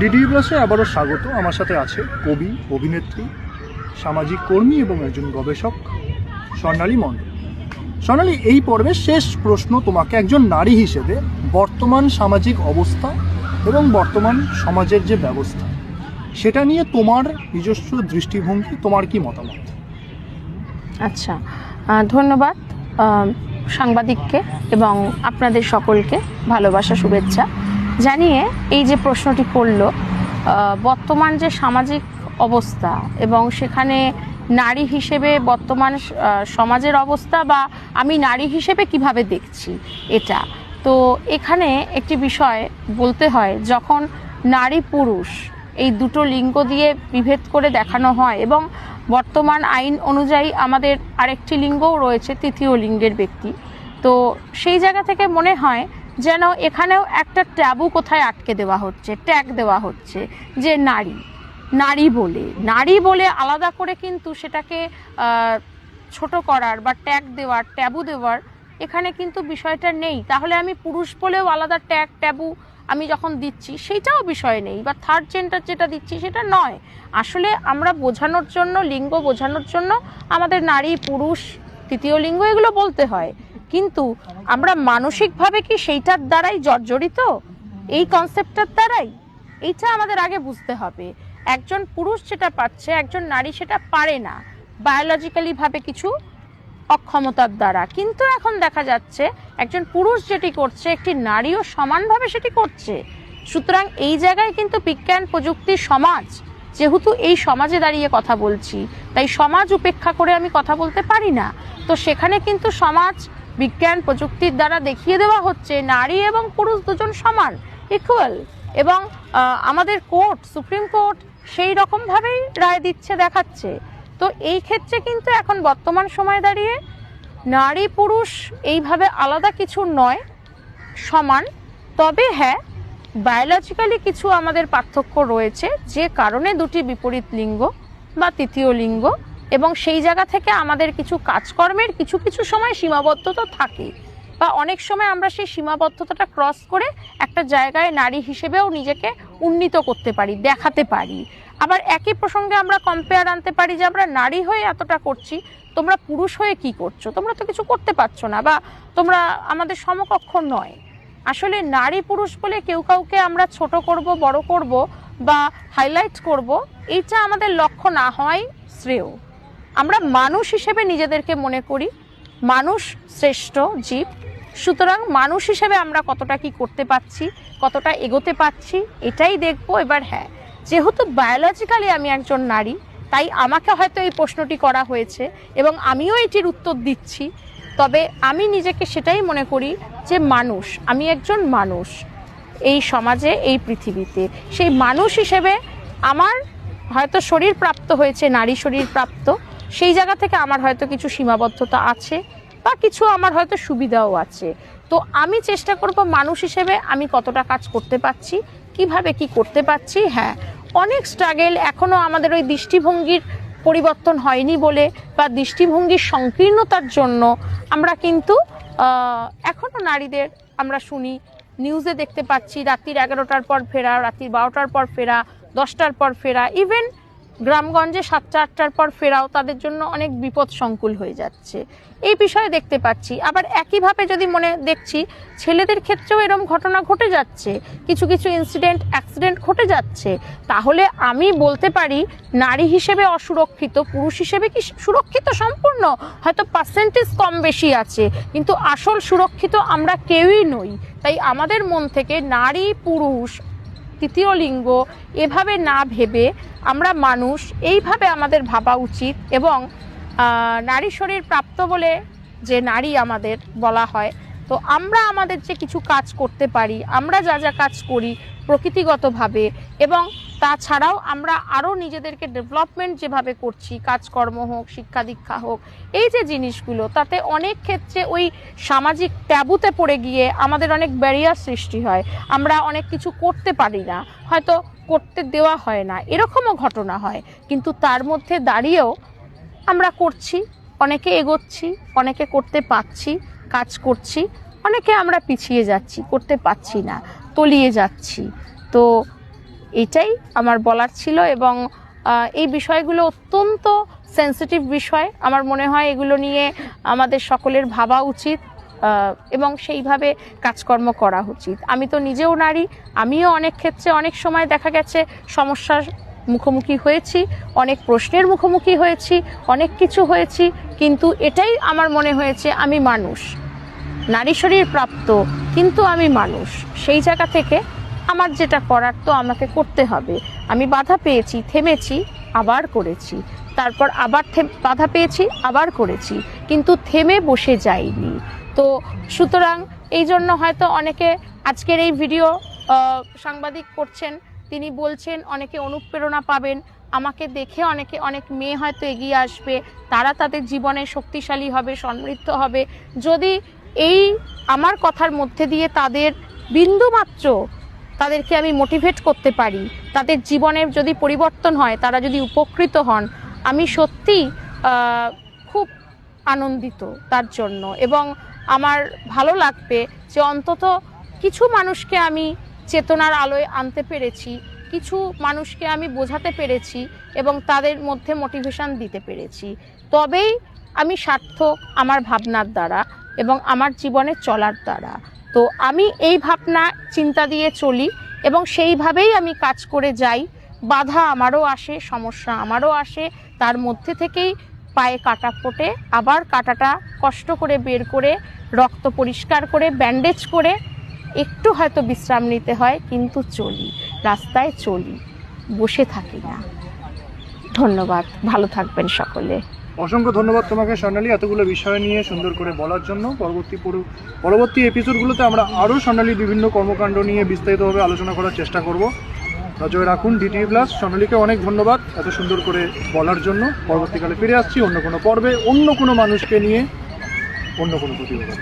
DD প্লাসে আবারও স্বাগত। আমার সাথে আছে কবি, অভিনেত্রী, সামাজিক কর্মী এবং একজন গবেষক স্বর্ণালী মণ্ডল। স্বর্ণালী, এই পর্বের শেষ প্রশ্ন তোমাকে একজন নারী হিসেবে বর্তমান সামাজিক অবস্থা এবং বর্তমান সমাজের যে ব্যবস্থা সেটা নিয়ে তোমার নিজস্ব দৃষ্টিভঙ্গি, তোমার কি মতামত? আচ্ছা, ধন্যবাদ সাংবাদিককে এবং আপনাদের সকলকে ভালোবাসা, শুভেচ্ছা জানিয়ে এই যে প্রশ্নটি করল, বর্তমান যে সামাজিক অবস্থা এবং সেখানে নারী হিসেবে বর্তমান সমাজের অবস্থা বা আমি নারী হিসেবে কিভাবে দেখছি এটা, তো এখানে একটি বিষয় বলতে হয়, যখন নারী পুরুষ এই দুটো লিঙ্গ দিয়ে বিভেদ করে দেখানো হয় এবং বর্তমান আইন অনুযায়ী আমাদের আরেকটি লিঙ্গও রয়েছে, তৃতীয় লিঙ্গের ব্যক্তি, তো সেই জায়গা থেকে মনে হয় যেন এখানেও একটা ট্যাবু কোথায় আটকে দেওয়া হচ্ছে, ট্যাগ দেওয়া হচ্ছে যে নারী বলে আলাদা করে কিন্তু সেটাকে ছোট করার বা ট্যাগ দেওয়ার, ট্যাবু দেওয়ার এখানে কিন্তু বিষয়টা নেই। তাহলে আমি পুরুষ বলেও আলাদা ট্যাগ, ট্যাবু আমি যখন দিচ্ছি সেইটাও বিষয় নেই, বা থার্ড জেন্ডার যেটা দিচ্ছি সেটা নয়। আসলে আমরা বোঝানোর জন্য, লিঙ্গ বোঝানোর জন্য আমাদের নারী, পুরুষ, তৃতীয় লিঙ্গ এগুলো বলতে হয়, কিন্তু আমরা মানসিকভাবে কি সেইটার দ্বারাই জর্জরিত, এই কনসেপ্টটার দ্বারাই? এইটা আমাদের আগে বুঝতে হবে। একজন পুরুষ যেটা পাচ্ছে একজন নারী সেটা পারে না, বায়োলজিক্যালি ভাবে কিছু অক্ষমতার দ্বারা, কিন্তু এখন দেখা যাচ্ছে একজন পুরুষ যেটি করছে একটি নারীও সমানভাবে সেটি করছে। সুতরাং এই জায়গায় কিন্তু বিজ্ঞান, প্রযুক্তি, সমাজ, যেহেতু এই সমাজে দাঁড়িয়ে কথা বলছি তাই সমাজ উপেক্ষা করে আমি কথা বলতে পারি না। তো সেখানে কিন্তু সমাজ, বিজ্ঞান, প্রযুক্তির দ্বারা দেখিয়ে দেওয়া হচ্ছে নারী এবং পুরুষ দুজন সমান, ইকুয়াল, এবং আমাদের কোর্ট, সুপ্রিম কোর্ট সেই রকমভাবেই রায় দিচ্ছে, দেখাচ্ছে। তো এই ক্ষেত্রে কিন্তু এখন বর্তমান সময়ে দাঁড়িয়ে নারী পুরুষ এইভাবে আলাদা কিছু নয়, সমান। তবে হ্যাঁ, বায়োলজিক্যালি কিছু আমাদের পার্থক্য রয়েছে, যে কারণে দুটি বিপরীত লিঙ্গ বা তৃতীয় লিঙ্গ, এবং সেই জায়গা থেকে আমাদের কিছু কাজকর্মের কিছু কিছু সময় সীমাবদ্ধতা থাকে, বা অনেক সময় আমরা সেই সীমাবদ্ধতাটা ক্রস করে একটা জায়গায় নারী হিসেবেও নিজেকে উন্নীত করতে পারি, দেখাতে পারি। আবার একই প্রসঙ্গে আমরা কম্পেয়ার আনতে পারি যে আমরা নারী হয়ে এতটা করছি, তোমরা পুরুষ হয়ে কি করছো, তোমরা তো কিছু করতে পারছো না, বা তোমরা আমাদের সমকক্ষ নয়। আসলে নারী পুরুষ বলে কেউ কাউকে আমরা ছোট করব, বড় করব বা হাইলাইট করব, এইটা আমাদের লক্ষ্য না হয় শ্রেয়। আমরা মানুষ হিসেবে নিজেদেরকে মনে করি, মানুষ শ্রেষ্ঠ জীব। সুতরাং মানুষ হিসেবে আমরা কতটা কি করতে পারছি, কতটা এগোতে পারছি, এটাই দেখব। এবার হ্যাঁ, যেহেতু বায়োলজিক্যালি আমি একজন নারী, তাই আমাকে হয়তো এই প্রশ্নটি করা হয়েছে এবং আমিও এটির উত্তর দিচ্ছি। তবে আমি নিজেকে সেটাই মনে করি যে মানুষ, আমি একজন মানুষ এই সমাজে, এই পৃথিবীতে। সেই মানুষ হিসেবে আমার হয়তো শরীর প্রাপ্ত হয়েছে, নারী শরীর প্রাপ্ত, সেই জায়গা থেকে আমার হয়তো কিছু সীমাবদ্ধতা আছে বা কিছু আমার হয়তো সুবিধাও আছে। তো আমি চেষ্টা করব মানুষ হিসেবে আমি কতটা কাজ করতে পারছি, কিভাবে কি করতে পারছি। হ্যাঁ, অনেক স্ট্রাগেল এখনও আমাদের ওই দৃষ্টিভঙ্গির পরিবর্তন হয়নি বলে, বা দৃষ্টিভঙ্গির সংকীর্ণতার জন্য আমরা কিন্তু এখনও নারীদের আমরা শুনি, নিউজে দেখতে পাচ্ছি রাত্রির 11টার পর ফেরা, রাত্রির 12টার পর ফেরা, 10টার পর ফেরা, ইভেন গ্রামগঞ্জে 7টা 8টার পর ফেরাও তাদের জন্য অনেক বিপদ সংকুল হয়ে যাচ্ছে, এই বিষয়ে দেখতে পাচ্ছি। আবার একইভাবে যদি মনে দেখছি ছেলেদের ক্ষেত্রেও এরকম ঘটনা ঘটে যাচ্ছে, কিছু কিছু ইনসিডেন্ট, অ্যাক্সিডেন্ট ঘটে যাচ্ছে। তাহলে আমি বলতে পারি নারী হিসেবে অসুরক্ষিত, পুরুষ হিসেবে কি সুরক্ষিত? সম্পূর্ণ হয়তো পার্সেন্টেজ কম বেশি আছে, কিন্তু আসল সুরক্ষিত আমরা কেউই নই। তাই আমাদের মন থেকে নারী, পুরুষ, তৃতীয় লিঙ্গ এভাবে না ভেবে আমরা মানুষ এইভাবে আমাদের ভাবা উচিত। এবং নারী শরীর প্রাপ্ত বলে যে নারী আমাদের বলা হয়, তো আমরা আমাদের যে কিছু কাজ করতে পারি, আমরা যা যা কাজ করি প্রকৃতিগতভাবে, এবং তাছাড়াও আমরা আরও নিজেদেরকে ডেভেলপমেন্ট যেভাবে করছি, কাজকর্ম হোক, শিক্ষা দীক্ষা হোক, এই যে জিনিসগুলো, তাতে অনেক ক্ষেত্রে ওই সামাজিক ট্যাবুতে পড়ে গিয়ে আমাদের অনেক ব্যারিয়ার সৃষ্টি হয়, আমরা অনেক কিছু করতে পারি না, হয়তো করতে দেওয়া হয় না, এরকমও ঘটনা হয়। কিন্তু তার মধ্যে দাঁড়িয়েও আমরা করছি, অনেকে এগোচ্ছি, অনেকে করতে পারছি, কাজ করছি, অনেকে আমরা পিছিয়ে যাচ্ছি, করতে পারছি না, তলিয়ে যাচ্ছি। তো এটাই আমার বলার ছিল। এবং এই বিষয়গুলো অত্যন্ত সেন্সিটিভ বিষয়, আমার মনে হয় এগুলো নিয়ে আমাদের সকলের ভাবা উচিত এবং সেইভাবে কাজকর্ম করা উচিত। আমি তো নিজেও নারী, আমিও অনেক ক্ষেত্রে অনেক সময় দেখা গেছে সমস্যার মুখোমুখি হয়েছি, অনেক প্রশ্নের মুখোমুখি হয়েছি, অনেক কিছু হয়েছি, কিন্তু এটাই আমার মনে হয়েছে আমি মানুষ, নারী শরীর প্রাপ্ত, কিন্তু আমি মানুষ। সেই জায়গা থেকে আমার যেটা করার তো আমাকে করতে হবে। আমি বাধা পেয়েছি, থেমেছি, আবার করেছি, তারপর আবার বাধা পেয়েছি, আবার করেছি, কিন্তু থেমে বসে যাইনি। তো সুতরাং এই জন্য হয়তো অনেকে আজকের এই ভিডিও সাংবাদিক করছেন, তিনি বলছেন অনেকে অনুপ্রেরণা পাবেন, আমাকে দেখে অনেক মেয়ে হয়তো এগিয়ে আসবে, তারা তাদের জীবনে শক্তিশালী হবে, সমৃদ্ধ হবে। যদি এই আমার কথার মধ্যে দিয়ে তাদের বিন্দুমাত্র তাদেরকে আমি মোটিভেট করতে পারি, তাদের জীবনের যদি পরিবর্তন হয়, তারা যদি উপকৃত হন, আমি সত্যি খুব আনন্দিত তার জন্য। এবং আমার ভালো লাগবে যে অন্তত কিছু মানুষকে আমি চেতনার আলোয় আনতে পেরেছি, কিছু মানুষকে আমি বোঝাতে পেরেছি এবং তাদের মধ্যে মোটিভেশন দিতে পেরেছি। তবেই আমি সার্থক আমার ভাবনার দ্বারা এবং আমার জীবনে চলার দ্বারা। তো আমি এই ভাবনা চিন্তা দিয়ে চলি এবং সেইভাবেই আমি কাজ করে যাই। বাধা আমারও আসে, সমস্যা আমারও আসে, তার মধ্যে থেকেই পায়ে কাটা ফোটে, আবার কাটাটা কষ্ট করে বের করে রক্ত পরিষ্কার করে ব্যান্ডেজ করে একটু হয়তো বিশ্রাম নিতে হয়, কিন্তু চলি, রাস্তায় চলি, বসে থাকি না। ধন্যবাদ, ভালো থাকবেন সকলে। অসংখ্য ধন্যবাদ তোমাকে স্বর্ণালী, এতগুলো বিষয় নিয়ে সুন্দর করে বলার জন্য। পরবর্তী এপিসোডগুলোতে আমরা আরও স্বর্ণালীর বিভিন্ন কর্মকাণ্ড নিয়ে বিস্তারিতভাবে আলোচনা করার চেষ্টা করব। নজরে রাখুন DTV প্লাস। স্বর্ণালীকে অনেক ধন্যবাদ এত সুন্দর করে বলার জন্য। পরবর্তীকালে ফিরে আসছি অন্য কোনো পর্বে, অন্য কোনো মানুষকে নিয়ে, অন্য কোনো প্রতিবেদন।